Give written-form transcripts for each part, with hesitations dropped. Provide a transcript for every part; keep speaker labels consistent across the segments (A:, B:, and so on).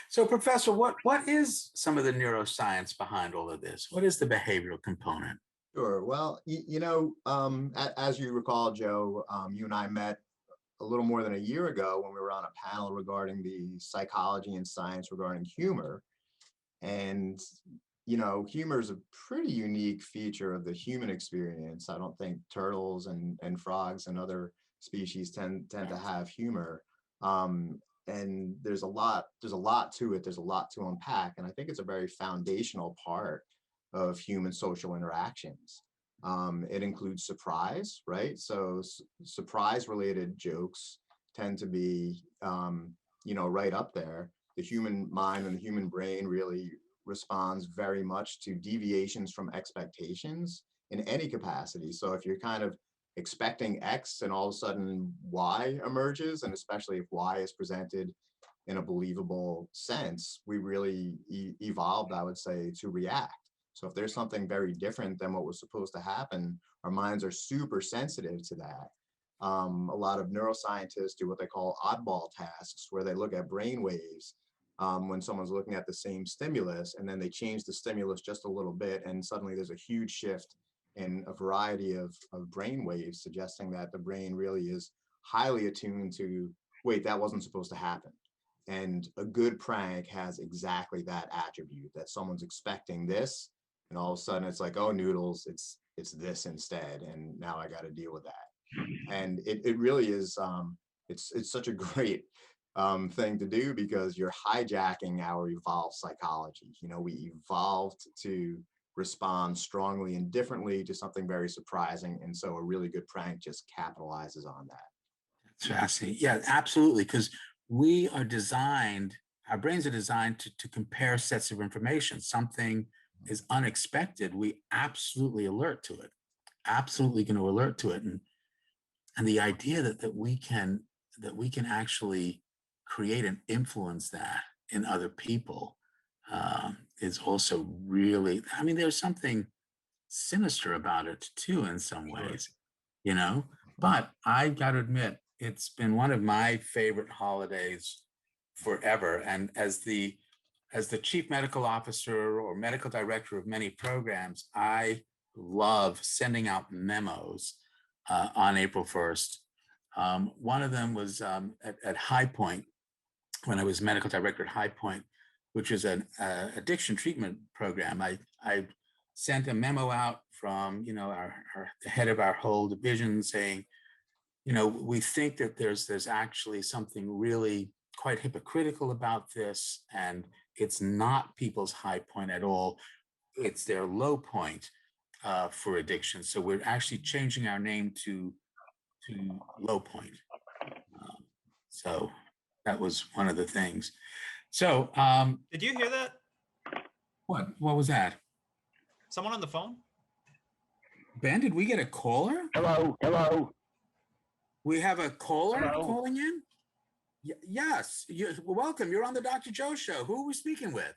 A: So, Professor, what is some of the neuroscience behind all of this? What is the behavioral component?
B: Sure. Well, as you recall, Joe, you and I met a little more than a year ago when we were on a panel regarding the psychology and science regarding humor. And, humor is a pretty unique feature of the human experience. I don't think turtles and frogs and other species tend to have humor. And there's a lot to it. There's a lot to unpack. And I think it's a very foundational part of human social interactions. It includes surprise, right? So surprise related jokes tend to be, right up there. The human mind and the human brain really responds very much to deviations from expectations in any capacity. So if you're kind of expecting X and all of a sudden Y emerges, and especially if Y is presented in a believable sense, we really evolved, I would say, to react. So if there's something very different than what was supposed to happen, our minds are super sensitive to that. A lot of neuroscientists do what they call oddball tasks, where they look at brain waves when someone's looking at the same stimulus, and then they change the stimulus just a little bit, and suddenly there's a huge shift in a variety of brain waves, suggesting that the brain really is highly attuned to, wait, that wasn't supposed to happen. And a good prank has exactly that attribute, that someone's expecting this, and all of a sudden it's like, oh, noodles, it's this instead, and now I got to deal with that. And it really is, it's such a great thing to do, because you're hijacking our evolved psychology. We evolved to respond strongly and differently to something very surprising, and so a really good prank just capitalizes on that.
A: That's fascinating. Yeah, absolutely. Because our brains are designed to compare sets of information. Something is unexpected, we absolutely alert to it. Absolutely going to alert to it. And the idea that we can actually create and influence that in other people is also really, there's something sinister about it too, in some ways, but I got to admit, it's been one of my favorite holidays forever. And as the chief medical officer or medical director of many programs, I love sending out memos on April 1st. One of them was at High Point, when I was medical director at High Point, which is an addiction treatment program. I sent a memo out from the head of our whole division saying, we think that there's actually something really quite hypocritical about this, and it's not people's high point at all. It's their low point for addiction. So we're actually changing our name to Low Point. So that was one of the things. So
C: did you hear that?
A: What was that?
C: Someone on the phone?
A: Ben, did we get a caller?
D: Hello.
A: We have a caller
D: Hello?
A: calling in? Yes. Welcome. You're on the Dr. Joe Show. Who are we speaking with?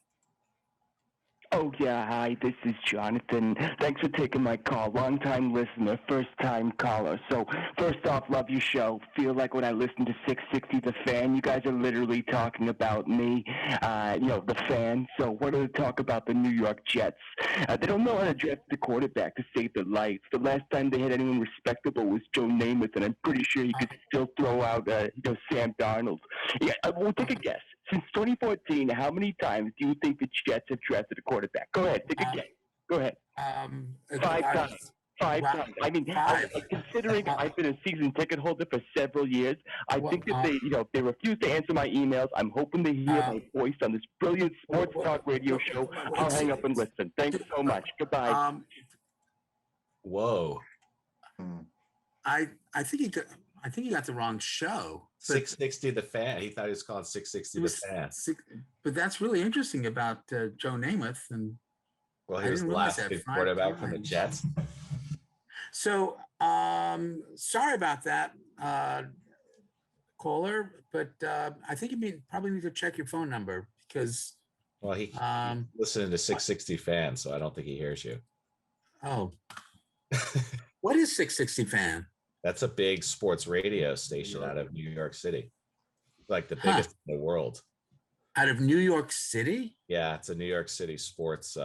D: Oh, yeah. Hi, this is Jonathan. Thanks for taking my call. Long-time listener, first-time caller. So, first off, love your show. Feel like when I listen to 660 The Fan, you guys are literally talking about me, the fan. So, wanted to talk about the New York Jets. They don't know how to draft the quarterback to save their life. The last time they had anyone respectable was Joe Namath, and I'm pretty sure he could still throw out, Sam Darnold. Yeah, we'll take a guess. Since 2014, how many times do you think the Jets have drafted a quarterback? Go ahead, take a guess. Go ahead. 5 times. 5 times. Considering I've been a season ticket holder for several years, I think that they refuse to answer my emails. I'm hoping to hear my voice on this brilliant sports talk radio show. I'll hang up and listen. Thanks so much. Goodbye.
E: Whoa.
A: I think he got the wrong show.
E: 660 The Fan. He thought he was calling 660 The Fan.
A: But that's really interesting about Joe Namath. And
E: well, he was the last good quarterback from the Jets.
A: So sorry about that, caller. But I think you probably need to check your phone number, because
E: well, he's listening to 660 Fan, so I don't think he hears you.
A: Oh. What is 660 Fan?
E: That's a big sports radio station out of New York City, like the biggest in the world.
A: Out of New York City?
E: Yeah, it's a New York City sports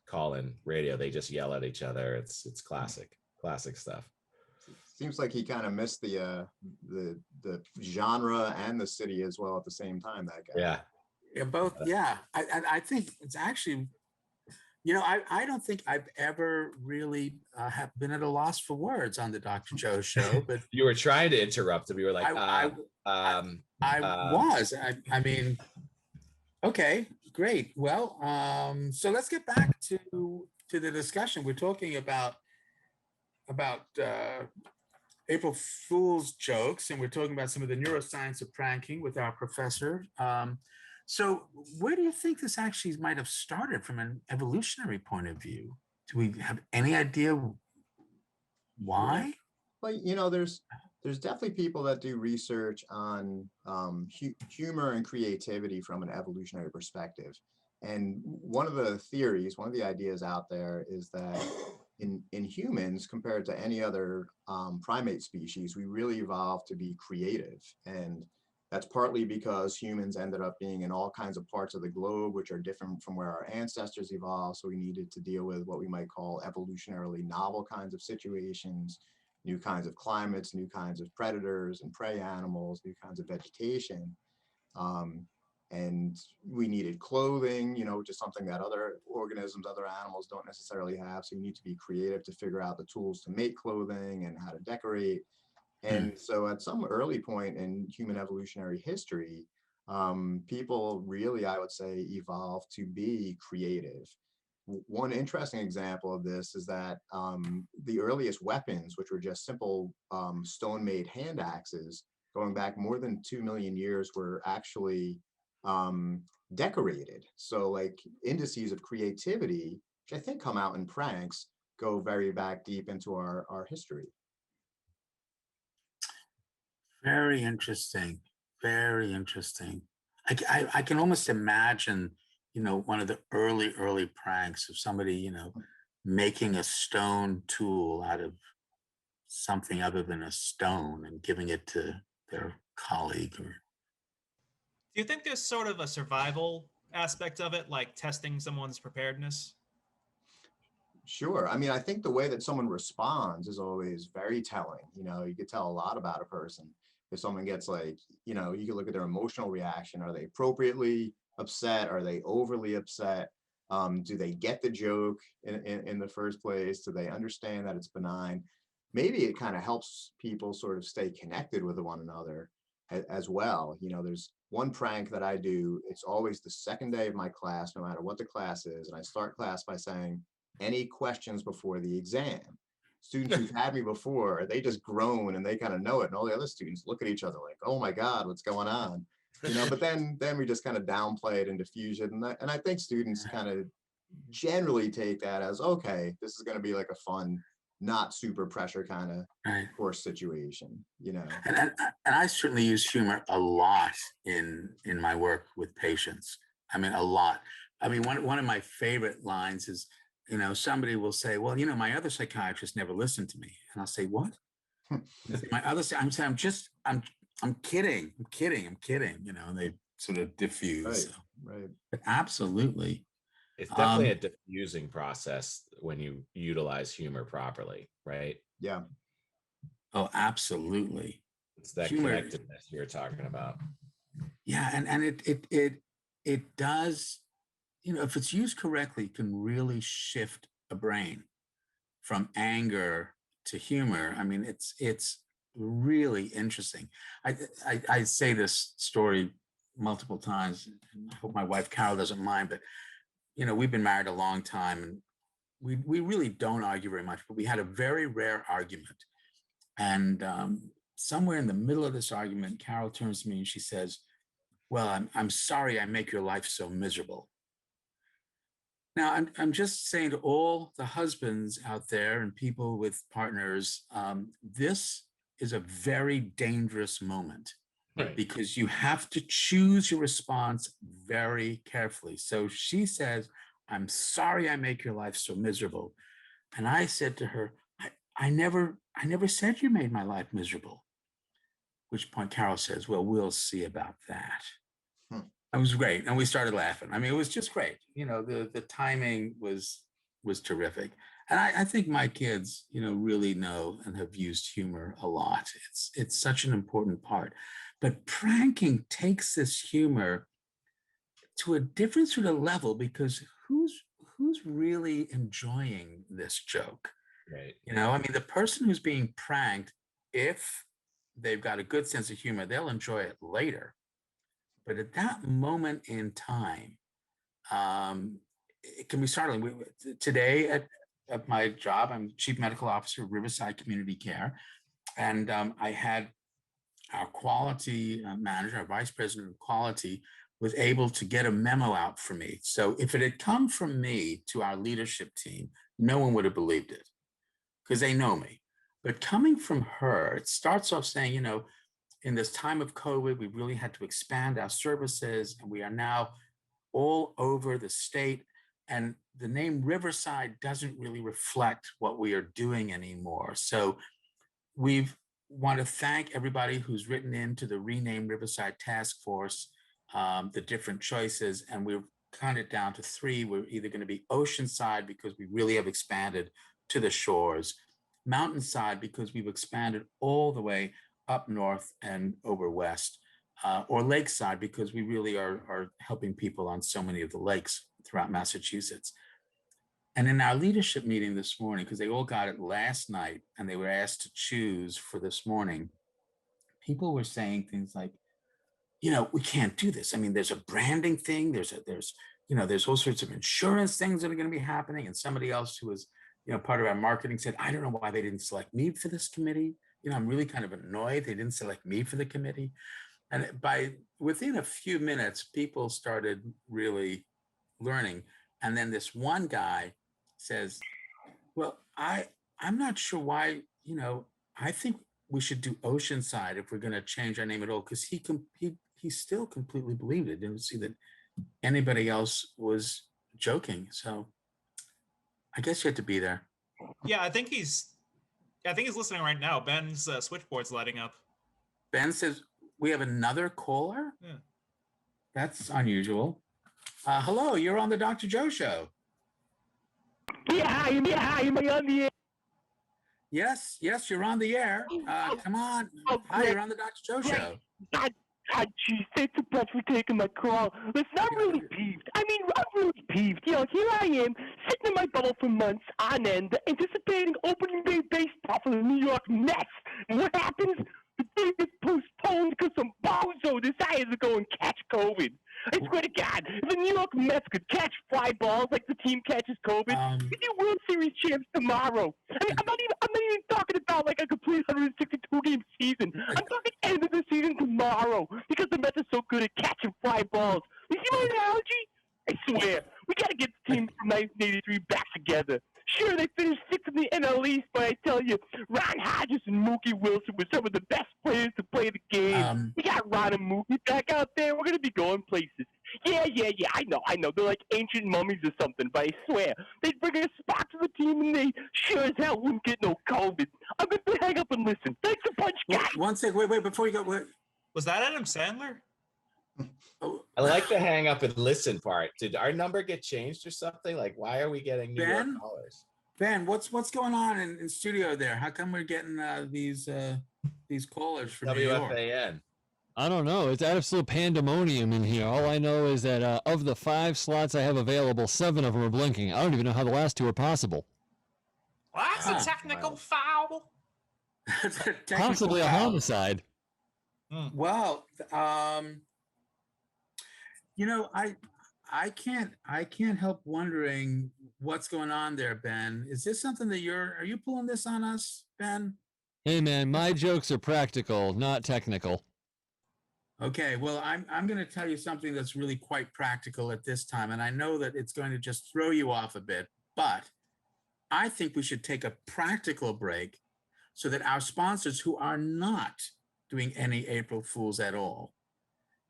E: call-in radio. They just yell at each other. It's classic stuff.
B: Seems like he kind of missed the genre and the city as well at the same time, that guy.
E: Yeah.
A: Yeah, both. Yeah, I think it's actually, I don't think I've ever really have been at a loss for words on the Dr. Joe show, but
E: You were trying to interrupt him. You were like,
A: I mean, okay, great. Well, so let's get back to the discussion. We're talking about April Fool's jokes, and we're talking about some of the neuroscience of pranking with our professor. So where do you think this actually might have started from an evolutionary point of view? Do we have any idea why?
B: Well, there's definitely people that do research on humor and creativity from an evolutionary perspective. And one of the ideas out there is that in humans, compared to any other primate species, we really evolved to be creative. And that's partly because humans ended up being in all kinds of parts of the globe, which are different from where our ancestors evolved. So we needed to deal with what we might call evolutionarily novel kinds of situations, new kinds of climates, new kinds of predators and prey animals, new kinds of vegetation. And we needed clothing, which is something that other organisms, other animals don't necessarily have. So you need to be creative to figure out the tools to make clothing and how to decorate. And so at some early point in human evolutionary history, people really, I would say, evolved to be creative. One interesting example of this is that the earliest weapons, which were just simple stone-made hand axes, going back more than 2 million years, were actually decorated. So like indices of creativity, which I think come out in pranks, go very back deep into our history.
A: Very interesting. Very interesting. I can almost imagine, one of the early pranks of somebody, making a stone tool out of something other than a stone and giving it to their colleague.
C: Do you think there's sort of a survival aspect of it, like testing someone's preparedness?
B: Sure. I mean, I think the way that someone responds is always very telling. You could tell a lot about a person. If someone gets you can look at their emotional reaction. Are they appropriately upset? Are they overly upset? Do they get the joke in the first place? Do they understand that it's benign? Maybe it kind of helps people sort of stay connected with one another as well. There's one prank that I do. It's always the second day of my class, no matter what the class is. And I start class by saying, any questions before the exam? Students who've had me before, they just groan and they kind of know it. And all the other students look at each other like, oh my God, what's going on? But then we just kind of downplay it and diffuse it. And I think students kind of generally take that as, okay, this is going to be like a fun, not super pressure kind of course situation,
A: And I certainly use humor a lot in my work with patients. I mean, a lot. I mean, one of my favorite lines is, somebody will say, well, my other psychiatrist never listened to me. And I'll say, what? My other, I'm kidding. And they sort of diffuse.
B: Right.
A: But absolutely.
E: It's definitely a diffusing process when you utilize humor properly, right?
B: Yeah.
A: Oh, absolutely.
E: It's that
A: humor,
E: connectedness you're talking about.
A: Yeah, and it does, if it's used correctly, it can really shift a brain from anger to humor. I mean, it's really interesting. I say this story multiple times. I hope my wife Carol doesn't mind, but we've been married a long time, and we really don't argue very much, but we had a very rare argument. And somewhere in the middle of this argument, Carol turns to me and she says, well, I'm sorry I make your life so miserable. Now, I'm just saying to all the husbands out there and people with partners, this is a very dangerous moment. Right. Because you have to choose your response very carefully. So she says, I'm sorry I make your life so miserable. And I said to her, I never said you made my life miserable. Which point Carol says, well, we'll see about that. It was great, and we started laughing. I mean, it was just great. The timing was terrific, and I think my kids, really know and have used humor a lot. It's such an important part. But pranking takes this humor to a different sort of level because who's really enjoying this joke?
E: Right.
A: I mean, the person who's being pranked, if they've got a good sense of humor, they'll enjoy it later. But at that moment in time, it can be startling. Today at my job, I'm Chief Medical Officer of Riverside Community Care, and I had our quality manager, our Vice President of Quality, was able to get a memo out for me. So if it had come from me to our leadership team, no one would have believed it because they know me. But coming from her, it starts off saying, in this time of COVID, we really had to expand our services, and we are now all over the state. And the name Riverside doesn't really reflect what we are doing anymore. So we want to thank everybody who's written into the Rename Riverside Task Force, the different choices, and we've cut it down to 3. We're either going to be Oceanside because we really have expanded to the shores, Mountainside because we've expanded all the way up north and over west, or Lakeside because we really are helping people on so many of the lakes throughout Massachusetts. And in our leadership meeting this morning, because they all got it last night and they were asked to choose for this morning, people were saying things like, we can't do this. I mean, there's a branding thing. There's all sorts of insurance things that are going to be happening. And somebody else who was, part of our marketing said, I don't know why they didn't select me for this committee. I'm really kind of annoyed they didn't select me for the committee. And within a few minutes, people started really learning. And then this one guy says, well, I'm not sure why, I think we should do Oceanside if we're going to change our name at all, because he still completely believed it. Didn't see that anybody else was joking. So I guess you had to be there.
C: Yeah, I think he's listening right now. Ben's switchboard's lighting up.
A: Ben says we have another caller.
C: Yeah.
A: That's unusual. Hello, you're on the Dr. Joe Show.
D: Yeah, hi, am I on the air?
A: Yes, you're on the air. Come on. Hi, you're on the Dr. Joe Show.
D: God, geez, thanks so much for taking my call. Listen, I'm really peeved. I'm really peeved. Here I am, sitting in my bubble for months on end, anticipating opening day baseball for the New York Mets. And what happens? The game is postponed because some bozo decided to go and catch COVID. I swear to God, if the New York Mets could catch fly balls like the team catches COVID, we do World Series champs tomorrow. I mean, I'm not even talking about like a complete 162 game season. I'm talking end of the season tomorrow because the Mets are so good at catching fly balls. You see my analogy? I swear, we got to get the team from 1983 back together. Sure, they finished 6th in the NL East, but I tell you, Ron Hodges and Mookie Wilson were some of the best players to play the game. We got Ron and Mookie back out there. We're going to be going places. Yeah, I know. They're like ancient mummies or something, but I swear, they'd bring a spot to the team and they sure as hell wouldn't get no COVID. I'm going to hang up and listen. Thanks a bunch, guys.
A: One sec, wait, before you go. Wait.
C: Was that Adam Sandler?
E: I like the hang up and listen part. Did our number get changed or something? Like, why are we getting New York callers?
A: Ben, what's going on in studio there? How come we're getting these callers from New York?
E: WFAN.
F: I don't know. It's absolute pandemonium in here. All I know is that of the 5 slots I have available, 7 of them are blinking. I don't even know how the last 2 are possible.
C: Well, that's a technical foul.
F: Possibly a homicide.
A: Well, I can't help wondering what's going on there, Ben. Is this something that are you pulling this on us, Ben?
F: Hey man, my jokes are practical, not technical.
A: Okay, well, I'm going to tell you something that's really quite practical at this time, and I know that it's going to just throw you off a bit, but I think we should take a practical break so that our sponsors who are not doing any April Fools at all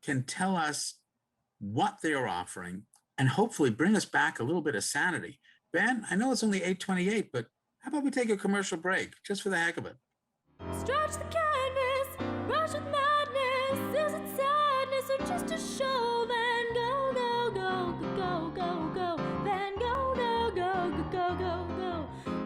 A: can tell us what they're offering and hopefully bring us back a little bit of sanity. Ben, I know it's only 8:28, but how about we take a commercial break just for the heck of it?
G: Stretch the kindness, rush with madness. Is it sadness or just a show? Then know.